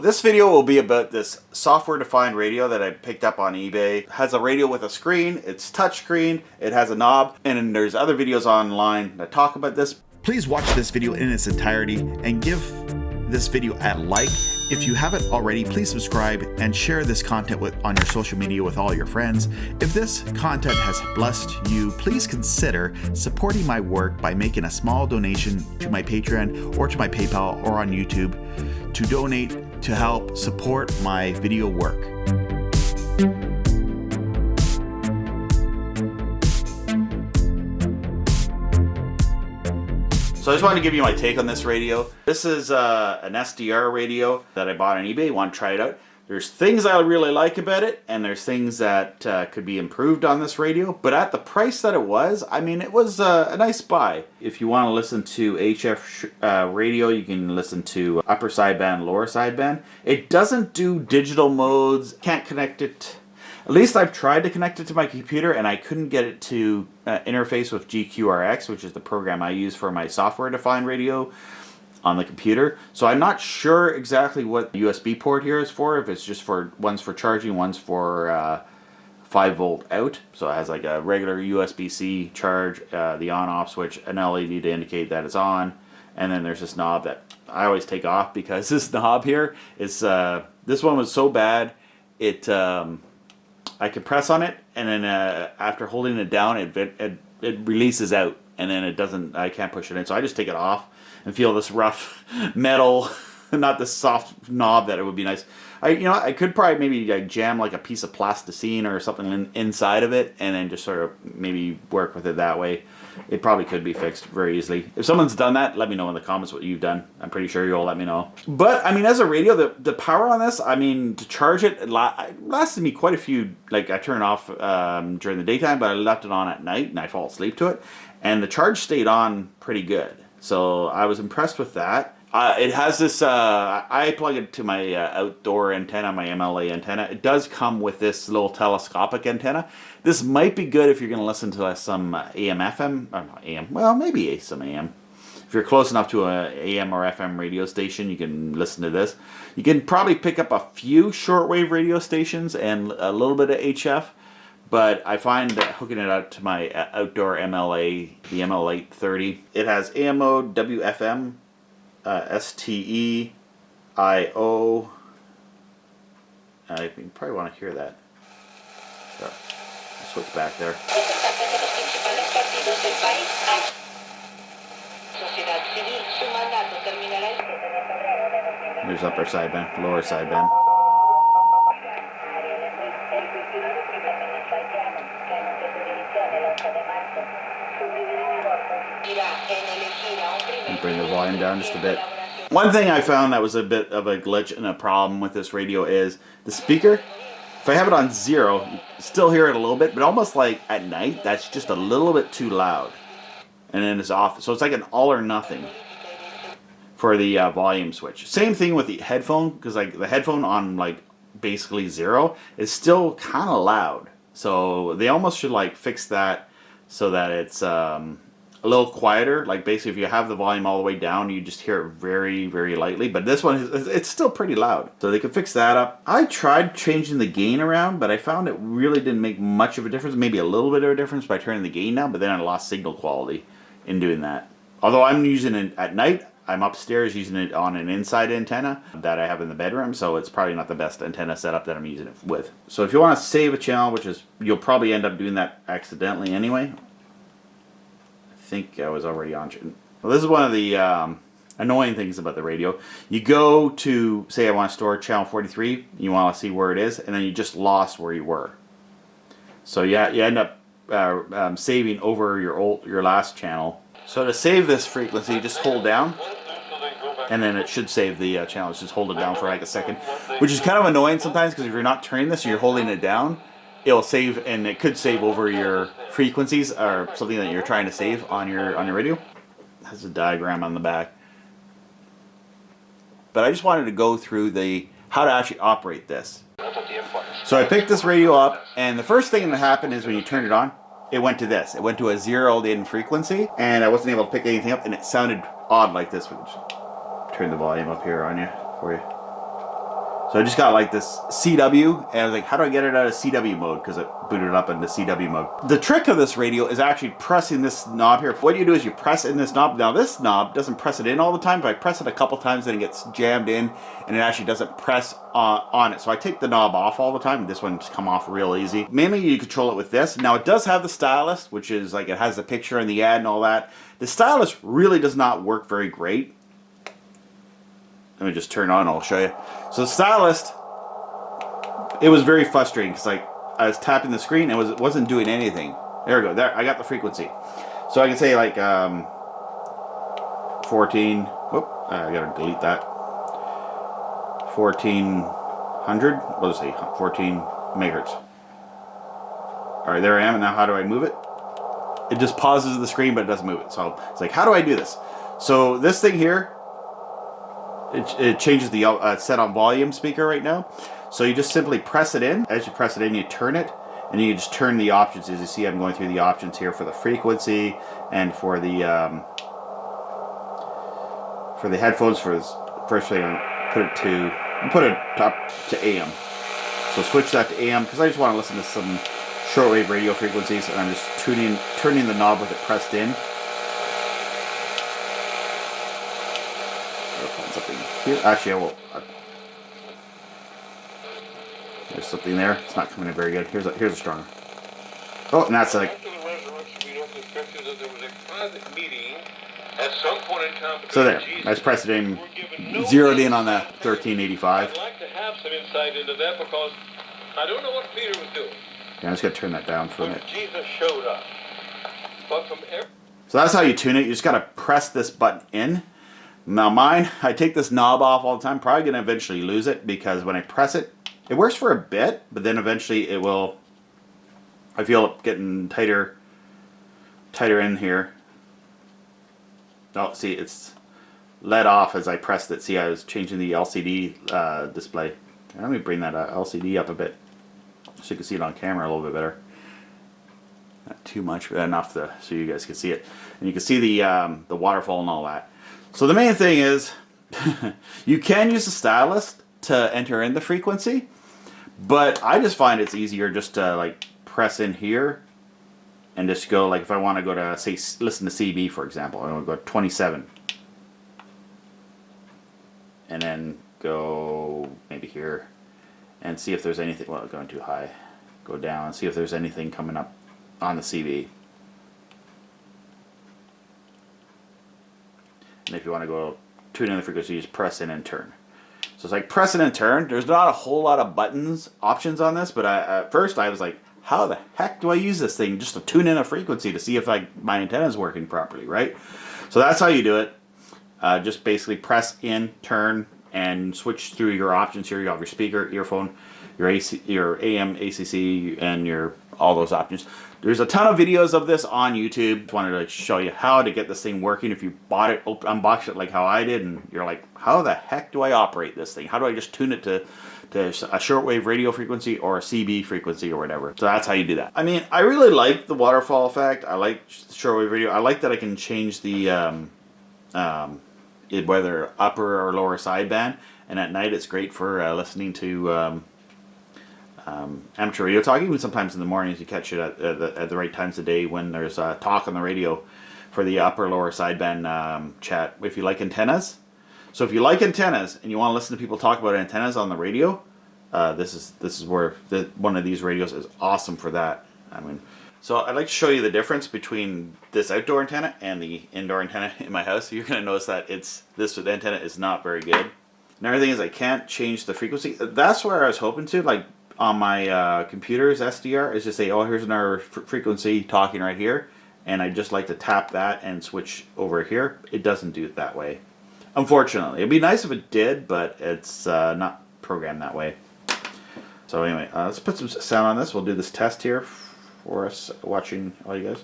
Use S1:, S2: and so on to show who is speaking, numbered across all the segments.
S1: This video will be about this software-defined radio that I picked up on eBay. It has a radio with a screen, it's touchscreen, it has a knob, and then there's other videos online that talk about this. Please watch this video in its entirety and give this video a like. If you haven't already, please subscribe and share this content on your social media with all your friends. If this content has blessed you, please consider supporting my work by making a small donation to my Patreon or to my PayPal or on YouTube to donate to help support my video work. So I just wanted to give you my take on this radio. This is an SDR radio that I bought on eBay. Want to try it out. There's things I really like about it, and there's things that could be improved on this radio. But at the price that it was, I mean, it was a nice buy. If you want to listen to HF radio, you can listen to upper sideband, lower sideband. It doesn't do digital modes. Can't connect it. At least I've tried to connect it to my computer and I couldn't get it to interface with GQRX, which is the program I use for my software-defined radio on the computer. So I'm not sure exactly what the USB port here is for, if it's just for, one's for charging, one's for 5 volt out. So it has like a regular USB-C charge, the on-off switch, an LED to indicate that it's on, and then there's this knob that I always take off because this knob here is, this one was so bad, I could press on it, and then after holding it down, it releases out, and then it doesn't. I can't push it in, so I just take it off and feel this rough metal, not this soft knob that it would be nice. I could probably maybe jam like a piece of plasticine or something inside of it, and then just sort of maybe work with it that way. It probably could be fixed very easily. If someone's done that, let me know in the comments what you've done. I'm pretty sure you'll let me know. But, I mean, as a radio, the power on this, I mean, to charge it, it lasted me quite a few, like, I turn it off during the daytime, but I left it on at night, and I fall asleep to it. And the charge stayed on pretty good. So, I was impressed with that. It has this, I plug it to my outdoor antenna, my MLA antenna. It does come with this little telescopic antenna. This might be good if you're going to listen to some AM, FM, or not AM, well, maybe some AM. If you're close enough to an AM or FM radio station, you can listen to this. You can probably pick up a few shortwave radio stations and a little bit of HF, but I find that hooking it up to my outdoor MLA, the ML830, it has AM mode, WFM, STE, IO. You probably want to hear that. So, I'll switch back there. There's upper sideband, lower sideband. Bring the volume down just a bit. One thing I found that was a bit of a glitch and a problem with this radio is the speaker. If I have it on 0, you still hear it a little bit, but almost like at night, that's just a little bit too loud. And then it's off. So it's like an all or nothing for the volume switch. Same thing with the headphone, because like the headphone on like basically 0 is still kind of loud. So they almost should like fix that so that it's a little quieter. Like basically if you have the volume all the way down, you just hear it very, very lightly. But this one, it's still pretty loud. So they could fix that up. I tried changing the gain around, but I found it really didn't make much of a difference. Maybe a little bit of a difference by turning the gain down, but then I lost signal quality in doing that. Although I'm using it at night, I'm upstairs using it on an inside antenna that I have in the bedroom, so it's probably not the best antenna setup that I'm using it with. So if you want to save a channel, which is, you'll probably end up doing that accidentally anyway. I think I was already on. Well, this is one of the annoying things about the radio. You go to, say I want to store channel 43, you want to see where it is, and then you just lost where you were. So yeah, you end up saving over your last channel. So to save this frequency, just hold down, and then it should save the channel. Just hold it down for like a second, which is kind of annoying sometimes because if you're not turning this and you're holding it down, it'll save, and it could save over your frequencies or something that you're trying to save on your radio. Has a diagram on the back. But I just wanted to go through how to actually operate this. So I picked this radio up, and the first thing that happened is when you turn it on, it went to this. It went to a zeroed in frequency, and I wasn't able to pick anything up, and it sounded odd like this. We'll just turn the volume up here on you for you. So I just got like this CW, and I was like, how do I get it out of CW mode? Because it booted up into CW mode. The trick of this radio is actually pressing this knob here. What you do is you press in this knob. Now this knob doesn't press it in all the time. If I press it a couple times, then it gets jammed in, and it actually doesn't press on it. So I take the knob off all the time, and this one just come off real easy. Mainly you control it with this. Now it does have the stylist, which is like it has the picture and the ad and all that. The stylist really does not work very great. Let me just turn on, I'll show you. So the stylist, it was very frustrating because like I was tapping the screen and it wasn't doing anything. There we go, there, I got the frequency. So I can say like 14, whoop, I gotta delete that. 1400, what does it say, 14 megahertz. All right, there I am, and now how do I move it? It just pauses the screen, but it doesn't move it. So it's like, how do I do this? So this thing here, it changes the set on volume speaker right now. So you just simply press it in. As you press it in, you turn it, and you just turn the options. As you see, I'm going through the options here for the frequency and for the headphones. For this first thing, I put it up to AM. So switch that to AM because I just want to listen to some shortwave radio frequencies, and I'm just turning the knob with it pressed in. Something here. Actually, I will. There's something there. It's not coming in very good. Here's a stronger. Oh, and that's like. So there. I just pressed it in, zeroed in on that 1385.
S2: I'd like to have some insight into that because I don't know what Peter was doing.
S1: Yeah, I'm just gonna turn that down for a minute.
S2: Jesus showed up. But from
S1: so that's how you tune it. You just gotta press this button in. Now mine, I take this knob off all the time. Probably going to eventually lose it because when I press it, it works for a bit, but then eventually it will, I feel it getting tighter in here. Oh, see, it's let off as I pressed it. See, I was changing the LCD display. Let me bring that LCD up a bit so you can see it on camera a little bit better. Not too much, but enough so you guys can see it. And you can see the waterfall and all that. So the main thing is, you can use the stylist to enter in the frequency, but I just find it's easier just to like press in here and just go, like if I want to go to, say, listen to CB, for example, I want to go to 27. And then go maybe here and see if there's anything, well, going too high. Go down and see if there's anything coming up on the CB. And if you want to go tune in the frequency, you just press in and turn. So it's like press in and turn. There's not a whole lot of options on this, but at first I was like, how the heck do I use this thing just to tune in a frequency to see if my antenna is working properly, right? So that's how you do it. Just basically press in, turn, and switch through your options here. You have your speaker, earphone, your AM, ACC, and all those options. There's a ton of videos of this on YouTube. Just wanted to show you how to get this thing working. If you bought it, unboxed it like how I did, and you're like, how the heck do I operate this thing? How do I just tune it to a shortwave radio frequency or a CB frequency or whatever? So that's how you do that. I mean, I really like the waterfall effect. I like shortwave radio. I like that I can change the whether upper or lower sideband. And at night, it's great for listening to amateur radio talk. Even sometimes in the mornings you catch it at the right times of day when there's talk on the radio for the upper lower sideband chat. If you like antennas, so if you like antennas and you want to listen to people talk about antennas on the radio, this is where one of these radios is awesome for that. I mean, so I'd like to show you the difference between this outdoor antenna and the indoor antenna in my house. You're going to notice that this antenna is not very good. Another thing is I can't change the frequency. That's where I was hoping to, like, on my computer's SDR, is just say, oh, here's another frequency talking right here, and I just like to tap that and switch over here. It doesn't do it that way, unfortunately. It'd be nice if it did, but it's not programmed that way. So anyway, let's put some sound on this. We'll do this test here for us watching all you guys.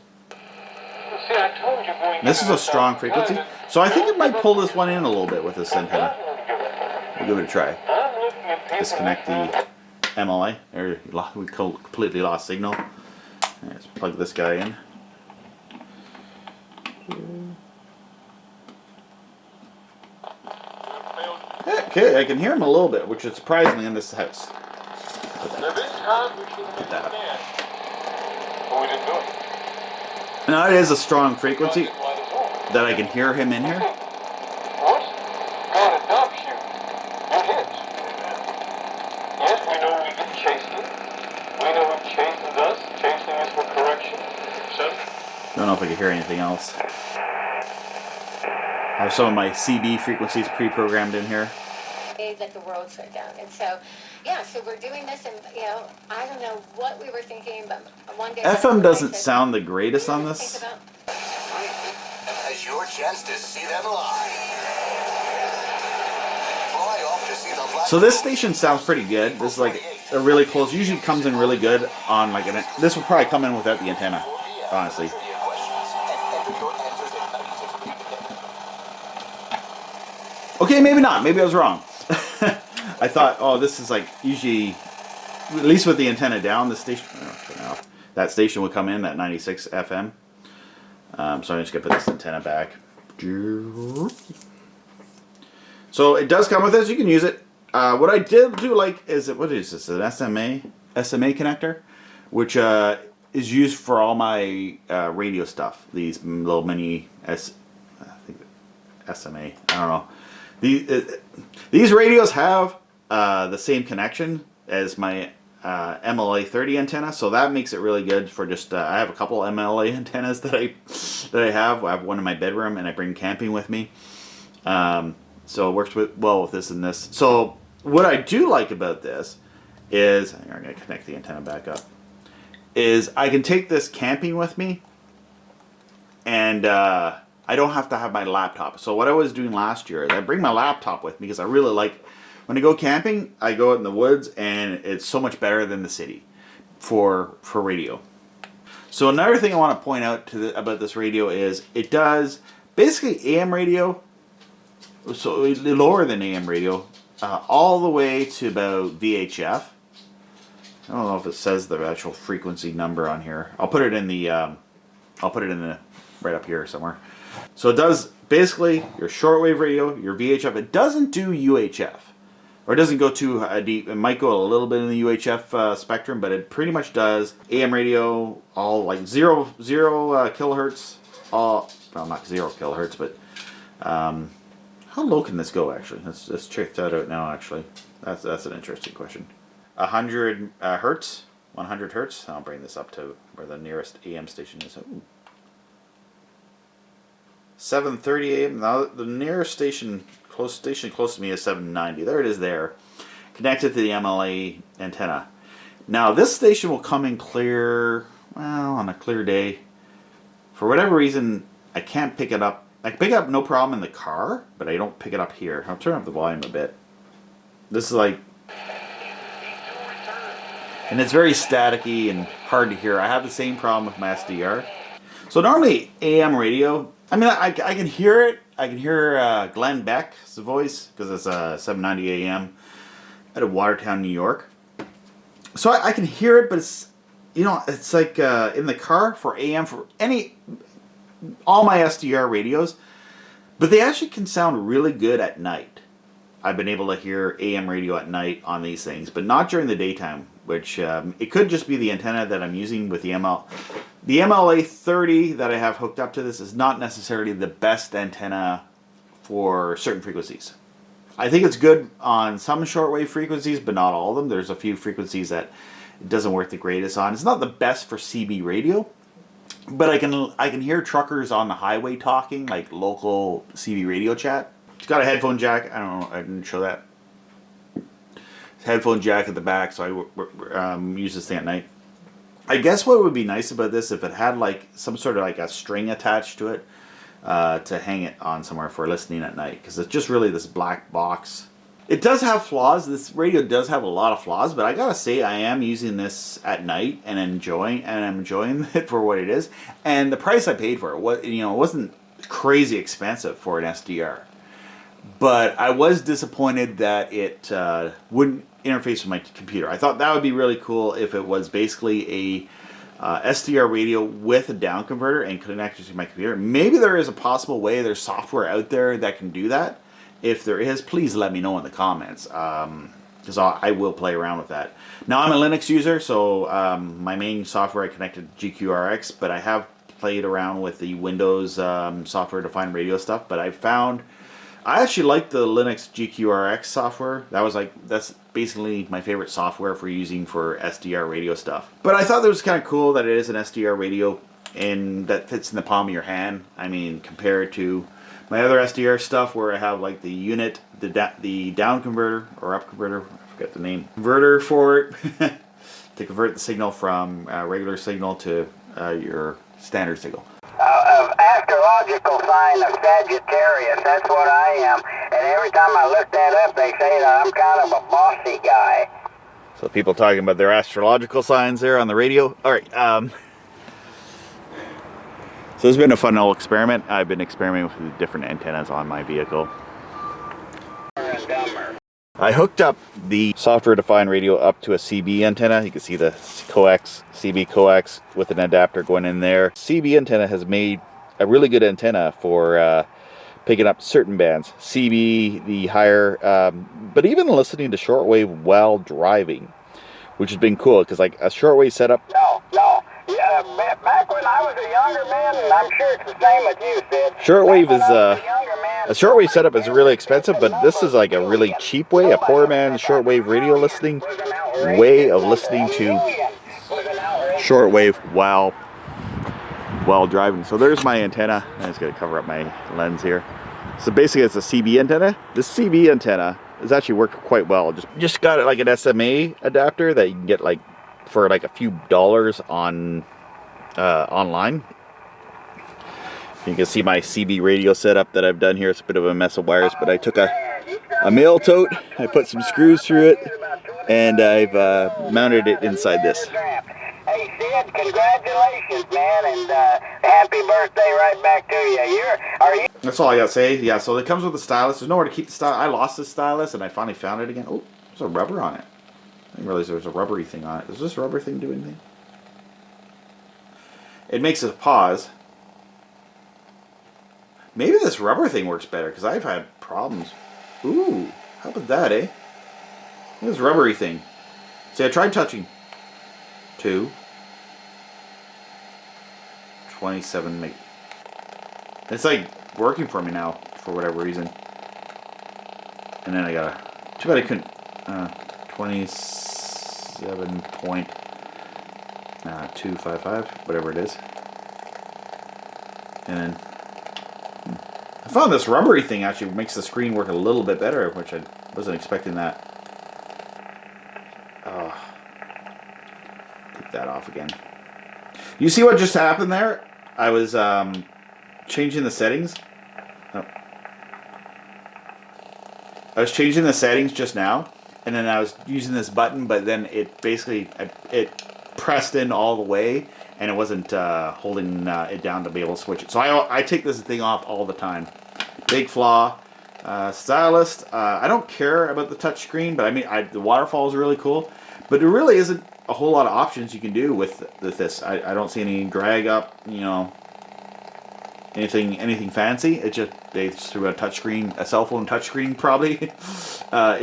S1: This is a strong frequency, so I think it might pull this one in a little bit with this antenna. We'll give it a try. Disconnect the MLA. There, we completely lost signal. Let's plug this guy in. Okay, I can hear him a little bit, which is surprising in this house.
S2: Now this time we should have been
S1: that up.
S2: mad. But we didn't do it.
S1: Now it is a strong frequency
S2: Because it might as well.
S1: that I can hear him in here.
S2: What? God adopts you. You're his. Yes, we know we've been chastened. We know who chastened us. Chastening is for correction. So?
S1: Don't know if I can hear anything else. I have some of my CB frequencies pre-programmed in here.
S3: That the world shut down, and so yeah, so we're doing this, and you know, I don't know what we were thinking, but one day
S1: FM doesn't sound the greatest on
S3: think
S1: this.
S3: about
S4: Has your chance to see them live. Fly off to see the black.
S1: So this station sounds pretty good. This is like a really close. Usually comes in really good on like an. This would probably come in without the antenna, honestly. Okay, maybe not. Maybe I was wrong. I thought, oh, this is like usually, at least with the antenna down, the station, that station would come in at 96 FM. So I'm just gonna put this antenna back. So it does come with this. You can use it. What I did do like is what is this? An SMA connector, which is used for all my radio stuff. These little mini SMA. I don't know. These radios have the same connection as my MLA 30 antenna, so that makes it really good for just. I have a couple MLA antennas that I have. I have one in my bedroom, and I bring camping with me. So it works well with this and this. So what I do like about this is I'm going to connect the antenna back up. Is I can take this camping with me, and I don't have to have my laptop. So what I was doing last year is I bring my laptop with me because I really like, when I go camping, I go out in the woods and it's so much better than the city for radio. So another thing I want to point out about this radio is it does basically AM radio, so lower than AM radio, all the way to about VHF. I don't know if it says the actual frequency number on here. I'll put it in the right up here somewhere. So it does basically your shortwave radio, your VHF. It doesn't do UHF, or it doesn't go too deep. It might go a little bit in the UHF spectrum, but it pretty much does AM radio, all like zero kilohertz. All, well, not 0 kilohertz, but how low can this go actually? Let's check that out now. Actually, that's an interesting question. 100 hertz, 100 hertz. I'll bring this up to where the nearest AM station is. Ooh. 730 AM. Now the nearest station close to me is 790. There it is there. Connected to the MLA antenna. Now this station will come in clear, well, on a clear day. For whatever reason, I can't pick it up. I can pick it up no problem in the car, but I don't pick it up here. I'll turn up the volume a bit. This is like, and it's very staticky and hard to hear. I have the same problem with my SDR. So normally AM radio, I mean, I can hear it. I can hear Glenn Beck's voice because it's 790 AM out of Watertown, New York. So I can hear it, but it's, you know, it's like in the car for AM for all my SDR radios, but they actually can sound really good at night. I've been able to hear AM radio at night on these things, but not during the daytime, which it could just be the antenna that I'm using with the The MLA 30 that I have hooked up to this is not necessarily the best antenna for certain frequencies. I think it's good on some shortwave frequencies, but not all of them. There's a few frequencies that it doesn't work the greatest on. It's not the best for CB radio, but I can hear truckers on the highway talking, like local CB radio chat. It's got a headphone jack. I don't know. I didn't show that. Headphone jack at the back, so I use this thing at night. I guess what would be nice about this if it had like some sort of like a string attached to it to hang it on somewhere for listening at night, because it's just really this black box. It does have flaws. This radio does have a lot of flaws, but I gotta say I am using this at night and I'm enjoying it for what it is. And the price I paid for it, it wasn't crazy expensive for an SDR. But I was disappointed that it wouldn't interface with my computer. I thought that would be really cool if it was basically a SDR radio with a down converter and connected to my computer. Maybe there is a possible way, there's software out there that can do that, If there is, please let me know in the comments, because I will play around with that. Now, I'm a Linux user, so my main software I connected to GQRX, but I have played around with the Windows software-defined radio stuff. But I actually like the Linux GQRX software. That's basically my favorite software for using for SDR radio stuff. But I thought that was kind of cool that it is an SDR radio and that fits in the palm of your hand. I mean, compared to my other SDR stuff where I have like the unit, the down converter or up converter, I forget the name, converter for it to convert the signal from regular signal to your standard signal.
S5: Astrological sign of Sagittarius, that's what I am. And every time I look that up, they say that I'm kind of a bossy guy.
S1: So people talking about their astrological signs there on the radio. All right. So it's been a fun little experiment. I've been experimenting with the different antennas on my vehicle. I hooked up the software-defined radio up to a CB antenna. You can see the coax, CB coax with an adapter going in there. CB antenna has made a really good antenna for picking up certain bands. CB, the higher, but even listening to shortwave while driving, which has been cool because like a shortwave setup.
S5: No. Yeah, back when I was a younger man, and I'm sure it's the same with you, Sid.
S1: Shortwave is a shortwave setup is really expensive, but this is like a really cheap way, a poor man's shortwave radio listening way of listening to shortwave while driving. So there's my antenna. I just gotta cover up my lens here. So basically, it's a CB antenna. This CB antenna has actually worked quite well. Just got like an SMA adapter that you can get like for like a few dollars on online. You can see my CB radio setup that I've done here. It's a bit of a mess of wires, but I took a mail tote, I put some screws through it, and I've mounted it inside this.
S5: Hey Sid, congratulations, man, and happy birthday right back to you.
S1: That's all I gotta say. Yeah, so it comes with a stylus. There's nowhere to keep the stylus. I lost the stylus, and I finally found it again. Oh, there's a rubber on it. I didn't realize there was a rubbery thing on it. Does this rubber thing do anything? It makes a pause. Maybe this rubber thing works better, because I've had problems. Ooh, how about that, eh? This rubbery thing. See, I tried touching. 2. 27 meg. It's like working for me now, for whatever reason. And then I gotta... Too bad I couldn't... 27.255, whatever it is. And then I found this rubbery thing actually makes the screen work a little bit better, which I wasn't expecting that. Oh, take that off again. You see what just happened there? I was changing the settings. Oh. I was changing the settings just now. And then I was using this button, but then it basically, it pressed in all the way, and it wasn't holding it down to be able to switch it. So I take this thing off all the time. Big flaw. Stylist, I don't care about the touch screen, but I mean, the waterfall is really cool. But there really isn't a whole lot of options you can do with this. I don't see any drag up, you know, anything fancy. It just, they just threw a touchscreen, a cell phone touchscreen probably,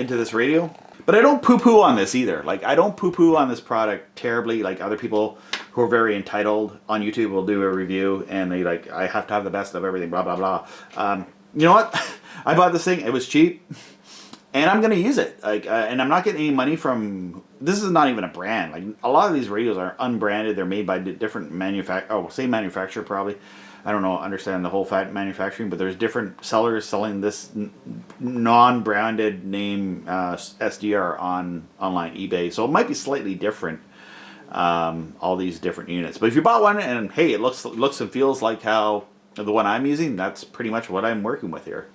S1: into this radio. But I don't poo-poo on this either. Like, I don't poo-poo on this product terribly. Like, other people who are very entitled on YouTube will do a review, and they like, I have to have the best of everything, blah, blah, blah. You know what? I bought this thing. It was cheap, and I'm going to use it. Like, and I'm not getting any money from... This is not even a brand. Like, a lot of these radios are unbranded. They're made by different same manufacturer probably. I don't know, understand the whole manufacturing, but there's different sellers selling this non-branded name SDR on online eBay. So it might be slightly different, all these different units. But if you bought one and hey, it looks and feels like how the one I'm using, that's pretty much what I'm working with here.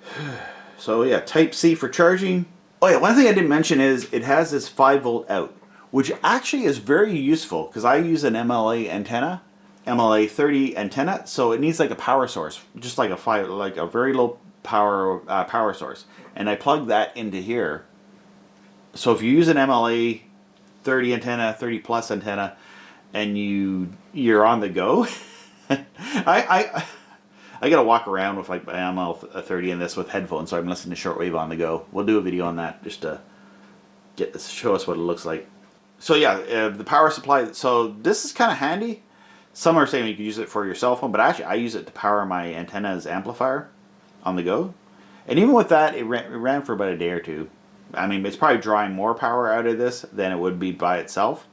S1: So yeah, Type-C for charging. Oh yeah, one thing I didn't mention is it has this 5-volt out, which actually is very useful because I use an MLA antenna. MLA 30 antenna, so it needs like a power source, just like a very low power source, and I plug that into here. So if you use an MLA 30 antenna, 30 plus antenna, and you're on the go, I I gotta walk around with like my ML30 and this with headphones, so I'm listening to shortwave on the go. We'll do a video on that just to show us what it looks like. So yeah, the power supply. So this is kind of handy. Some are saying you can use it for your cell phone, but actually I use it to power my antenna's amplifier on the go. And even with that, it ran for about a day or two. I mean, it's probably drawing more power out of this than it would be by itself.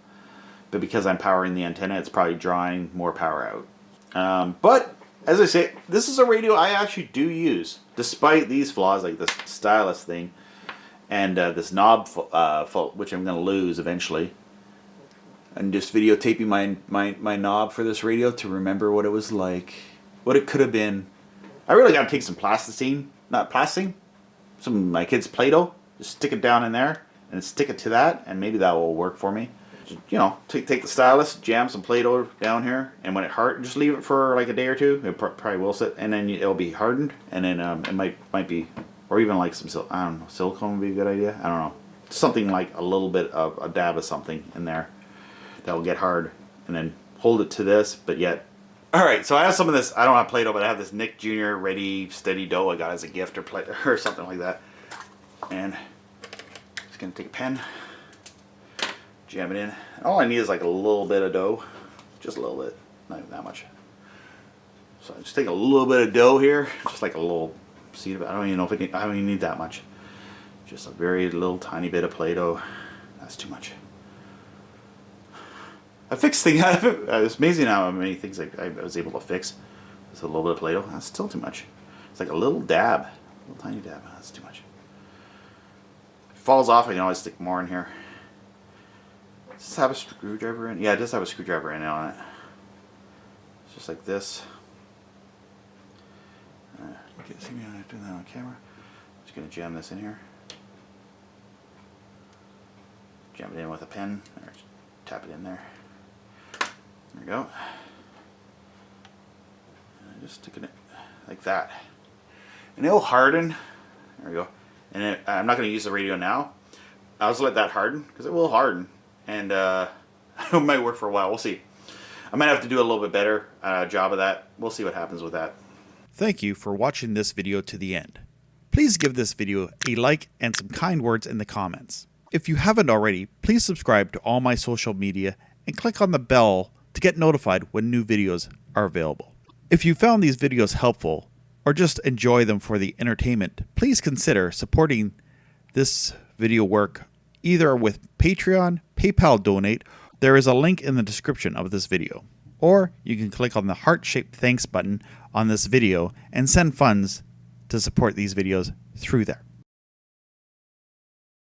S1: But because I'm powering the antenna, it's probably drawing more power out. But as I say, this is a radio I actually do use, despite these flaws like this stylist thing and this knob fault, which I'm going to lose eventually. And just videotaping my knob for this radio to remember what it was like, what it could have been. I really got to take some plasticine, some of my kids' Play-Doh, just stick it down in there and stick it to that, and maybe that will work for me. Just, you know, take the stylus, jam some Play-Doh down here, and when it just leave it for like a day or two. It probably will sit, and then it'll be hardened, and then it might be, or even like some I don't know, silicone would be a good idea. I don't know, something like a little bit of a dab of something in there that will get hard, and then hold it to this, but yet. All right, so I have some of this. I don't have Play-Doh, but I have this Nick Jr. Ready Steady Dough I got as a gift or something like that, and just gonna take a pen. Jam it in. All I need is like a little bit of dough. Just a little bit. Not even that much. So I just take a little bit of dough here. Just like a little seed of it. I don't even know if I don't even need that much. Just a very little tiny bit of Play-Doh. That's too much. I fixed things. It's amazing how many things I was able to fix. Just a little bit of Play-Doh. That's still too much. It's like a little dab. A little tiny dab. That's too much. If it falls off, I can always stick more in here. Does this have a screwdriver in? Yeah, it does have a screwdriver in on it. It's just like this. You can see me doing that on camera. I'm just going to jam this in here. Jam it in with a pen. Or tap it in there. There we go. And just stick it in like that. And it'll harden. There we go. And I'm not going to use the radio now. I'll just let that harden because it will harden. And it might work for a while. We'll see. I might have to do a little bit better job of that. We'll see what happens with that.
S6: Thank you for watching this video to the end. Please give this video a like and some kind words in the comments. If you haven't already, please subscribe to all my social media and click on the bell to get notified when new videos are available. If you found these videos helpful or just enjoy them for the entertainment, please consider supporting this video work either with Patreon, PayPal donate. There is a link in the description of this video. Or you can click on the heart-shaped thanks button on this video and send funds to support these videos through there.